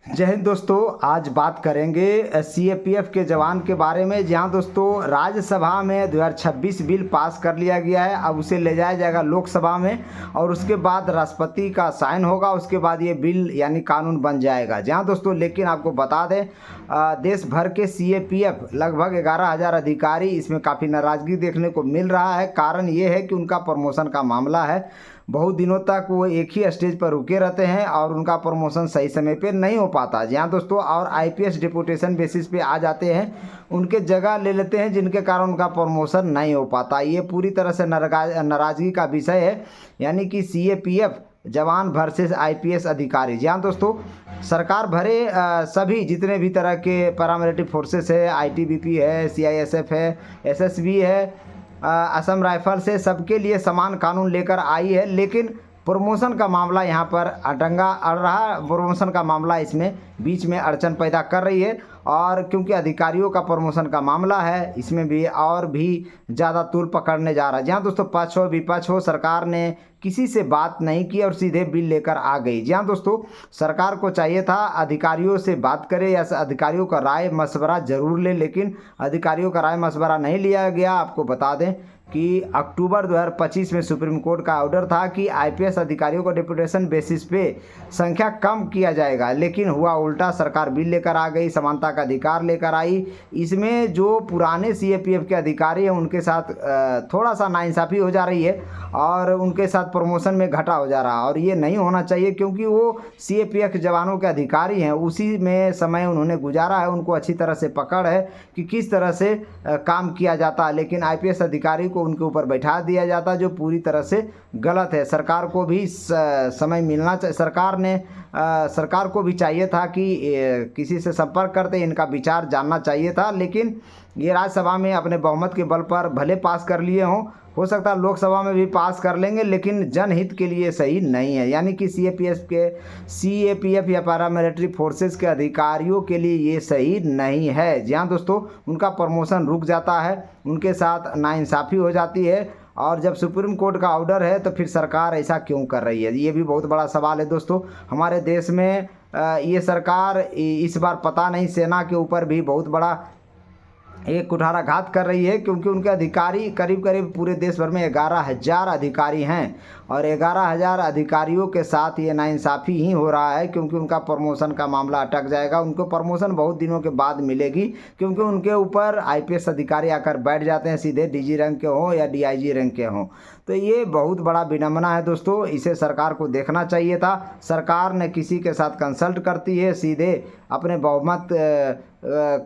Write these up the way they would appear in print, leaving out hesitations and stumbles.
जय हिंद दोस्तों। आज बात करेंगे सीएपीएफ के जवान के बारे में। जहां दोस्तों राज्यसभा में 2026 बिल पास कर लिया गया है, अब उसे ले जाया जाएगा लोकसभा में और उसके बाद राष्ट्रपति का साइन होगा। उसके बाद ये बिल यानी कानून बन जाएगा। जहां दोस्तों लेकिन आपको बता दें देश भर के सीएपीएफ लगभग 11,000 अधिकारी इसमें काफ़ी नाराज़गी देखने को मिल रहा है। कारण ये है कि उनका प्रमोशन का मामला है। बहुत दिनों तक वो एक ही स्टेज पर रुके रहते हैं और उनका प्रमोशन सही समय पे नहीं हो पाता। जहाँ दोस्तों और आईपीएस डिप्यूटेशन बेसिस पे आ जाते हैं, उनके जगह ले लेते हैं, जिनके कारण उनका प्रमोशन नहीं हो पाता। ये पूरी तरह से नाराज़गी का विषय है, यानी कि सीएपीएफ जवान वर्सेस आईपीएस अधिकारी। जहाँ दोस्तों सरकार भरे सभी जितने भी तरह के पैरामिलिट्री फोर्सेस है, आईटीबीपी है, सीआईएसएफ है, एसएसबी है, असम राइफल से सबके लिए समान कानून लेकर आई है। लेकिन प्रमोशन का मामला यहाँ पर अड़ंगा अड़ रहा। प्रमोशन का मामला इसमें बीच में अड़चन पैदा कर रही है और क्योंकि अधिकारियों का प्रमोशन का मामला है, इसमें भी और भी ज़्यादा तूल पकड़ने जा रहा है। जहाँ दोस्तों पक्ष हो विपक्ष हो, सरकार ने किसी से बात नहीं की और सीधे बिल लेकर आ गई। जहाँ दोस्तों सरकार को चाहिए था अधिकारियों से बात करे या अधिकारियों का राय मशवरा जरूर ले, लेकिन अधिकारियों का राय मशवरा नहीं लिया गया। आपको बता दें कि अक्टूबर 2025 में सुप्रीम कोर्ट का ऑर्डर था कि आईपीएस अधिकारियों को डिप्यूटेशन बेसिस पे संख्या कम किया जाएगा, लेकिन हुआ उल्टा। सरकार बिल लेकर आ गई, समानता का अधिकार लेकर आई। इसमें जो पुराने सीएपीएफ के अधिकारी हैं उनके साथ थोड़ा सा नाइंसाफ़ी हो जा रही है और उनके साथ प्रमोशन में घटा हो जा रहा है और ये नहीं होना चाहिए, क्योंकि वो सीएपीएफ जवानों के अधिकारी हैं। उसी में समय उन्होंने गुजारा है, उनको अच्छी तरह से पकड़ है कि किस तरह से काम किया जाता है। लेकिन आईपीएस अधिकारी को उनके ऊपर बैठा दिया जाता, जो पूरी तरह से गलत है। सरकार को भी समय मिलना चाहिए। सरकार को भी चाहिए था कि किसी से संपर्क करते इनका विचार जानना चाहिए था, लेकिन ये राज्यसभा में अपने बहुमत के बल पर भले पास कर लिए हों, हो सकता है लोकसभा में भी पास कर लेंगे, लेकिन जनहित के लिए सही नहीं है। यानी कि सीएपीएफ या पैरामिलिट्री फोर्सेस के अधिकारियों के लिए ये सही नहीं है। जहाँ दोस्तों उनका प्रमोशन रुक जाता है, उनके साथ नाइंसाफ़ी हो जाती है और जब सुप्रीम कोर्ट का ऑर्डर है तो फिर सरकार ऐसा क्यों कर रही है, ये भी बहुत बड़ा सवाल है। दोस्तों हमारे देश में ये सरकार इस बार पता नहीं सेना के ऊपर भी बहुत बड़ा एक कुठाराघात कर रही है, क्योंकि उनके अधिकारी करीब करीब पूरे देश भर में 11,000 अधिकारी हैं और 11,000 अधिकारियों के साथ ये नाइंसाफ़ी ही हो रहा है, क्योंकि उनका प्रमोशन का मामला अटक जाएगा। उनको प्रमोशन बहुत दिनों के बाद मिलेगी, क्योंकि उनके ऊपर आईपीएस अधिकारी आकर बैठ जाते हैं, सीधे डीजी रैंक के हों या डीआईजी रैंक के हों। तो ये बहुत बड़ा विडंबना है दोस्तों, इसे सरकार को देखना चाहिए था। सरकार ने किसी के साथ कंसल्ट करती है, सीधे अपने बहुमत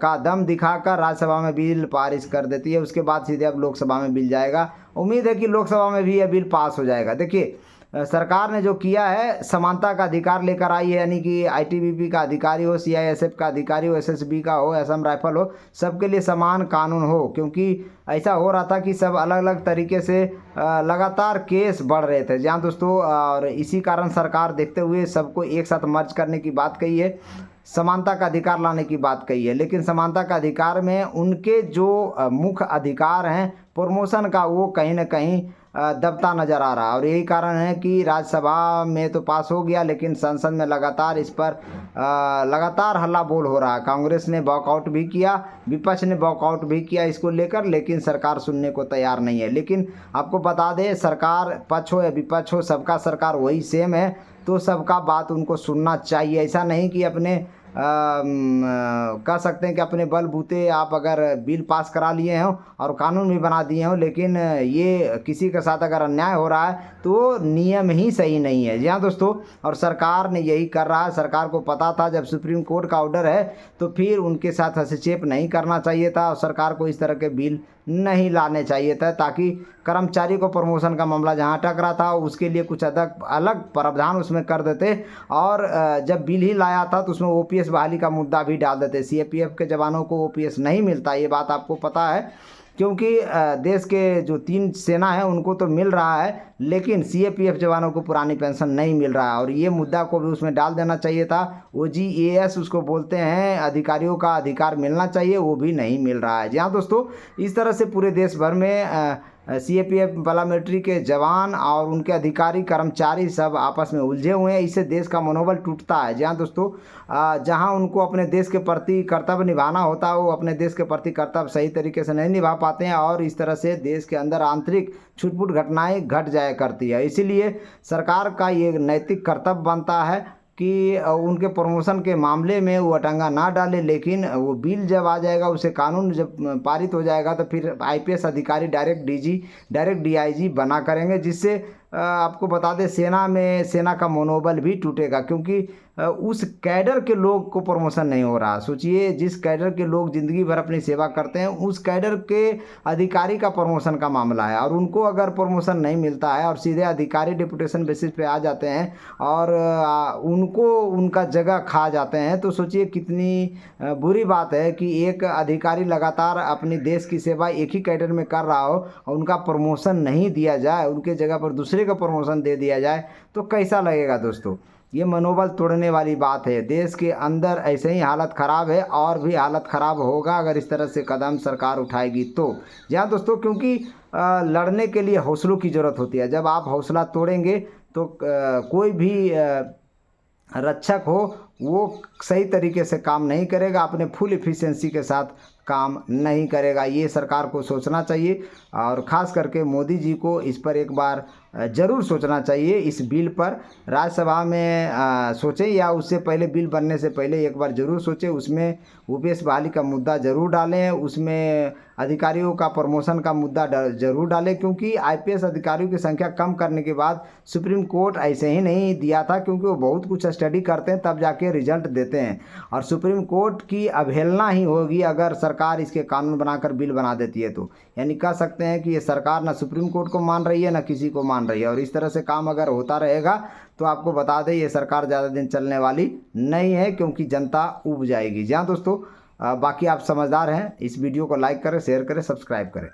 का दम दिखाकर राज्यसभा में बिल पारित कर देती है। उसके बाद सीधे अब लोकसभा में बिल जाएगा। उम्मीद है कि लोकसभा में भी यह बिल पास हो जाएगा। देखिए सरकार ने जो किया है, समानता का अधिकार लेकर आई है, यानी कि आईटीबीपी का अधिकारी हो, सीआईएसएफ का अधिकारी हो, एसएसबी का हो, असम राइफल हो, सबके लिए समान कानून हो। क्योंकि ऐसा हो रहा था कि सब अलग अलग तरीके से लगातार केस बढ़ रहे थे। जहाँ दोस्तों और इसी कारण सरकार देखते हुए सबको एक साथ मर्ज करने की बात कही है, समानता का अधिकार लाने की बात कही है। लेकिन समानता का अधिकार में उनके जो मुख्य अधिकार हैं प्रमोशन का, वो कहीं ना कहीं दबता नज़र आ रहा है और यही कारण है कि राज्यसभा में तो पास हो गया, लेकिन संसद में लगातार इस पर लगातार हल्ला बोल हो रहा है। कांग्रेस ने वॉकआउट भी किया, विपक्ष ने वॉकआउट भी किया इसको लेकर, लेकिन सरकार सुनने को तैयार नहीं है। लेकिन आपको बता दें, सरकार पक्ष हो या विपक्ष हो, सबका सरकार वही सेम है, तो सबका बात उनको सुनना चाहिए। ऐसा नहीं कि अपने कह सकते हैं कि अपने बलबूते आप अगर बिल पास करा लिए हों और कानून भी बना दिए हों, लेकिन ये किसी के साथ अगर अन्याय हो रहा है तो नियम ही सही नहीं है। जी हाँ दोस्तों, और सरकार ने यही कर रहा है। सरकार को पता था जब सुप्रीम कोर्ट का ऑर्डर है तो फिर उनके साथ हस्तक्षेप नहीं करना चाहिए था और सरकार को इस तरह के बिल नहीं लाने चाहिए था, ताकि कर्मचारी को प्रमोशन का मामला जहां अटक रहा था उसके लिए कुछ अलग प्रावधान उसमें कर देते और जब बिल ही लाया था तो उसमें ओपीएस बहाली का मुद्दा भी डाल देते। सीएपीएफ के जवानों को ओपीएस नहीं मिलता, ये बात आपको पता है, क्योंकि देश के जो 3 सेना है उनको तो मिल रहा है, लेकिन सीएपीएफ जवानों को पुरानी पेंशन नहीं मिल रहा है और ये मुद्दा को भी उसमें डाल देना चाहिए था। ओजीएएस उसको बोलते हैं, अधिकारियों का अधिकार मिलना चाहिए, वो भी नहीं मिल रहा है। जहाँ दोस्तों इस तरह से पूरे देश भर में सीएपीएफ पैरामिलिट्री के जवान और उनके अधिकारी कर्मचारी सब आपस में उलझे हुए हैं। इससे देश का मनोबल टूटता है। जहाँ दोस्तों जहाँ उनको अपने देश के प्रति कर्तव्य निभाना होता है, वो अपने देश के प्रति कर्तव्य सही तरीके से नहीं निभा पाते हैं और इस तरह से देश के अंदर आंतरिक छुटपुट घटनाएं घट जाया करती है। इसीलिए सरकार का ये नैतिक कर्तव्य बनता है कि उनके प्रमोशन के मामले में वो अटंगा ना डाले, लेकिन वो बिल जब आ जाएगा, उसे कानून जब पारित हो जाएगा तो फिर आईपीएस अधिकारी डायरेक्ट डीजी, डायरेक्ट डीआईजी बना करेंगे, जिससे आपको बता दें सेना का मनोबल भी टूटेगा, क्योंकि उस कैडर के लोग को प्रमोशन नहीं हो रहा। सोचिए, जिस कैडर के लोग ज़िंदगी भर अपनी सेवा करते हैं, उस कैडर के अधिकारी का प्रमोशन का मामला है और उनको अगर प्रमोशन नहीं मिलता है और सीधे अधिकारी डिप्यूटेशन बेसिस पे आ जाते हैं और उनको उनका जगह खा जाते हैं, तो सोचिए कितनी बुरी बात है कि एक अधिकारी लगातार अपनी देश की सेवा एक ही कैडर में कर रहा हो और उनका प्रमोशन नहीं दिया जाए, उनके जगह पर दूसरे का प्रमोशन दे दिया जाए, तो कैसा लगेगा दोस्तों। ये मनोबल तोड़ने वाली बात है। देश के अंदर ऐसे ही हालत ख़राब है और भी हालत ख़राब होगा अगर इस तरह से कदम सरकार उठाएगी तो। जी हाँ दोस्तों, क्योंकि लड़ने के लिए हौसलों की ज़रूरत होती है। जब आप हौसला तोड़ेंगे तो कोई भी रक्षक हो वो सही तरीके से काम नहीं करेगा, अपने फुल एफिशिएंसी के साथ काम नहीं करेगा। ये सरकार को सोचना चाहिए और ख़ास करके मोदी जी को इस पर एक बार ज़रूर सोचना चाहिए। इस बिल पर राज्यसभा में सोचें या उससे पहले बिल बनने से पहले एक बार ज़रूर सोचें। उसमें ओपीएस बहाली का मुद्दा ज़रूर डालें, उसमें अधिकारियों का प्रमोशन का मुद्दा ज़रूर डालें, क्योंकि आईपीएस अधिकारियों की संख्या कम करने के बाद सुप्रीम कोर्ट ऐसे ही नहीं दिया था, क्योंकि वो बहुत कुछ स्टडी करते हैं तब जाके रिजल्ट देते हैं और सुप्रीम कोर्ट की अवहेलना ही होगी अगर सरकार इसके कानून बनाकर बिल बना देती है तो। यानी कह सकते हैं कि ये सरकार ना सुप्रीम कोर्ट को मान रही है ना किसी को मान रही है और इस तरह से काम अगर होता रहेगा तो आपको बता दें ये सरकार ज़्यादा दिन चलने वाली नहीं है, क्योंकि जनता ऊब जाएगी। जी हाँ दोस्तों, बाकी आप समझदार हैं। इस वीडियो को लाइक करें, शेयर करें, सब्सक्राइब करें।